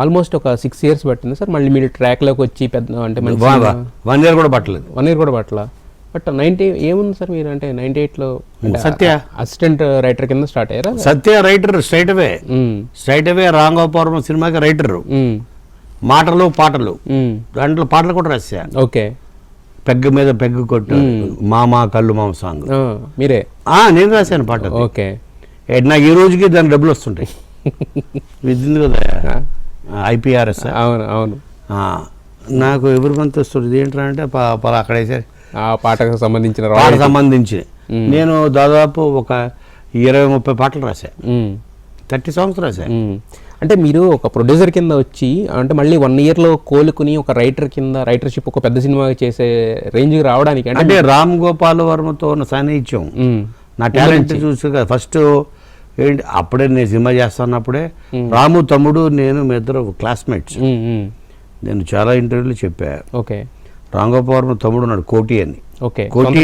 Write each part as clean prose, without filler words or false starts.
Almost ఒక 6 years పట్టింది sir మళ్ళీ మీరు ట్రాక్లోకి వచ్చి పెద్ద అంటే 1 year కూడా పట్టలేదు. 1 year కూడా పట్టలా. బట్ 90 ఏముంది సార్ మీరు అంటే 98లో సత్య అసిస్టెంట్ రైటర్ కింద స్టార్ట్ అయ్యారా? సత్య రైటర్ స్ట్రైట్ అవే రాంగోపురం సినిమాకి రైటరు, మాటలు పాటలు, దాంట్లో పాటలు కూడా రాశా. ఓకే. పెగ్గు మీద పెగ్గు కొట్టు మామా కళ్ళు మామ సాంగ్ మీరే? నేను రాశాను పాట. ఓకే. నాకు ఈ రోజుకి దాని డబ్బులు వస్తుంటాయి. విద్యుంది కదా IPRS. అవును అవును. నాకు ఎవరి మంత్ వస్తుంది ఏంటంటే అక్కడ వేసారు ఆ పాటకు సంబంధించి నేను దాదాపు ఒక 20-30 పాటలు రాశా, 30 songs రాశా. అంటే మీరు ఒక ప్రొడ్యూసర్ కింద వచ్చి అంటే మళ్ళీ 1 yearలో కోలుకుని ఒక రైటర్ కింద రైటర్షిప్ ఒక పెద్ద సినిమా చేసే రేంజ్కి రావడానికి అంటే రామ్ గోపాల్ వర్మతో ఉన్న సాన్నిహిత్యం నా టాలెంట్ చూసి ఫస్ట్ ఏంటి అప్పుడే నేను సినిమా చేస్తున్నప్పుడే రాము తమ్ముడు నేను మీ ఇద్దరు క్లాస్మేట్స్. నేను చాలా ఇంటర్వ్యూలు చెప్పా. ఓకే. రామ్ గోపాల్ వర్మ తమ్ముడు ఉన్నాడు కోటి అని. ఓకే. కోటి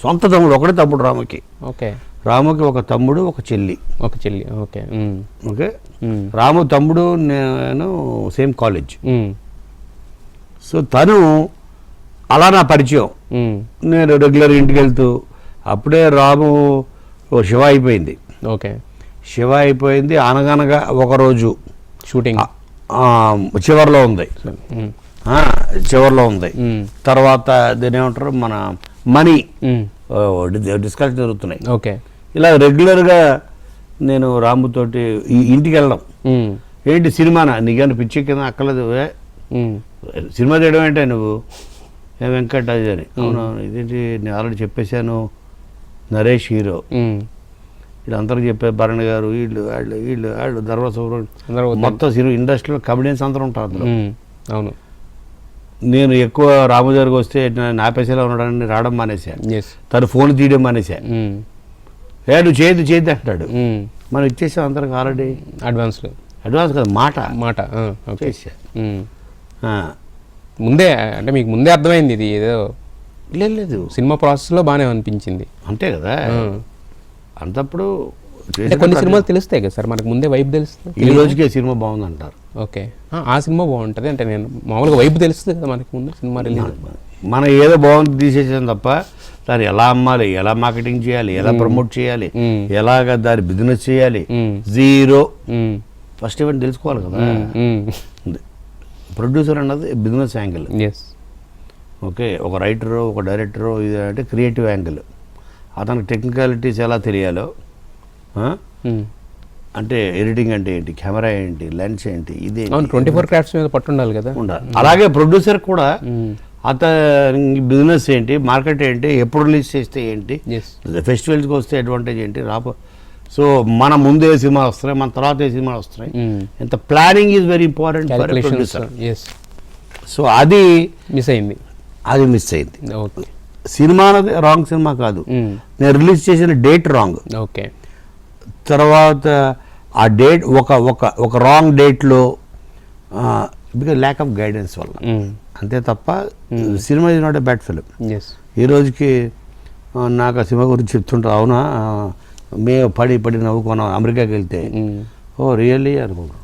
సొంత తమ్ముడు, ఒకటే తమ్ముడు రాముకి. ఓకే. రాముకి ఒక తమ్ముడు ఒక చెల్లి. ఓకే. ఓకే. రాము తమ్ముడు నేను సేమ్ కాలేజ్. సో తను అలా నా పరిచయం. నేను రెగ్యులర్ ఇంటికి వెళ్తూ అప్పుడే రాము శివ అయిపోయింది. ఓకే. శివ అయిపోయింది అనగనగా ఒకరోజు షూటింగ్ చివరిలో ఉంది. తర్వాత దీని ఏమంటారు మన మనీ డిస్కషన్ జరుగుతున్నాయి. ఓకే. ఇలా రెగ్యులర్గా నేను రాముతోటి ఇంటికి వెళ్ళడం. ఏంటి సినిమానా నీకేమైనా పిచ్చి కింద అక్కర్లేదు, సినిమా తీయడం ఏంటే నువ్వు వెంకట్ అది అని. అవునవును ఇదేంటి నేను ఆల్రెడీ చెప్పేశాను, నరేష్ హీరో, వీళ్ళు అందరికి చెప్పారు, భరణ్ గారు, వీళ్ళు ధర్మ సుబ్రహ్మణ్యం, మొత్తం సినిమా ఇండస్ట్రీలో కమెడియన్స్ అందరూ ఉంటారు అందులో. అవును. నేను ఎక్కువ రాము దగ్గరికి వస్తే నాపేసేలా ఉన్నాడని రావడం మానేశాను, తను ఫోన్ తీయడం మానేశాను. నువ్వు చేయద్దు అంటాడు. మనం ఇచ్చేసాం అందరికి ఆల్రెడీ అడ్వాన్స్ కదా మాట చేసా. ముందే అంటే మీకు ముందే అర్థమైంది ఇది ఏదో లేదు సినిమా ప్రాసెస్లో బాగానే అనిపించింది అంతే కదా. అంతప్పుడు కొన్ని సినిమాలు తెలుస్తాయి కదా సార్ మనకు ముందే వైబ్ తెలుస్తుంది. ఈ రోజుకే సినిమా బాగుంది అంటారు. ఓకే. ఆ సినిమా బాగుంటుంది అంటే నేను మామూలుగా వైబ్ తెలుస్తుంది కదా మనకి ముందు సినిమా రిలీజ్. మనం ఏదో బాగుంది తీసేసాం తప్ప దాన్ని ఎలా అమ్మాలి, ఎలా మార్కెటింగ్ చేయాలి, ఎలా ప్రమోట్ చేయాలి, ఎలాగ దాని బిజినెస్ చేయాలి, జీరో. ఫస్ట్ ఇవన్నీ తెలుసుకోవాలి కదా. ప్రొడ్యూసర్ అన్నది బిజినెస్ యాంగిల్. ఓకే. ఒక రైటరు ఒక డైరెక్టరు ఇది అంటే క్రియేటివ్ యాంగిల్. అతనికి టెక్నికాలిటీస్ ఎలా తెలియాలో, అంటే ఎడిటింగ్ అంటే ఏంటి, కెమెరా ఏంటి, లెన్స్ ఏంటి, ఇది 24 crafts మీద పట్టుండాలి కదా ఉండాలి. అలాగే ప్రొడ్యూసర్ కూడా అతని బిజినెస్ ఏంటి, మార్కెట్ ఏంటి, ఎప్పుడు రిలీజ్ చేస్తే ఏంటి, ఫెస్టివల్స్కి వస్తే అడ్వాంటేజ్ ఏంటి, సో మన ముందు ఏ సినిమా వస్తున్నాయి, మన తర్వాత ఏ సినిమా వస్తున్నాయి, ఎంత planning is very important for producer. So అది మిస్ అయింది. సినిమా అనేది రాంగ్ సినిమా కాదు, నేను రిలీజ్ చేసిన డేట్ రాంగ్. ఓకే. తర్వాత ఆ డేట్ ఒక రాంగ్ డేట్లో బికాజ్ ల్యాక్ ఆఫ్ గైడెన్స్ వల్ల, అంతే తప్ప cinema is not a bad film. ఈ రోజుకి నాకు ఆ సినిమా గురించి చెప్తుంటారు, అవునా మేము పడి నవ్వుకున్నాం అమెరికాకి వెళ్తే, ఓ రియల్లీ అనుకున్నాం.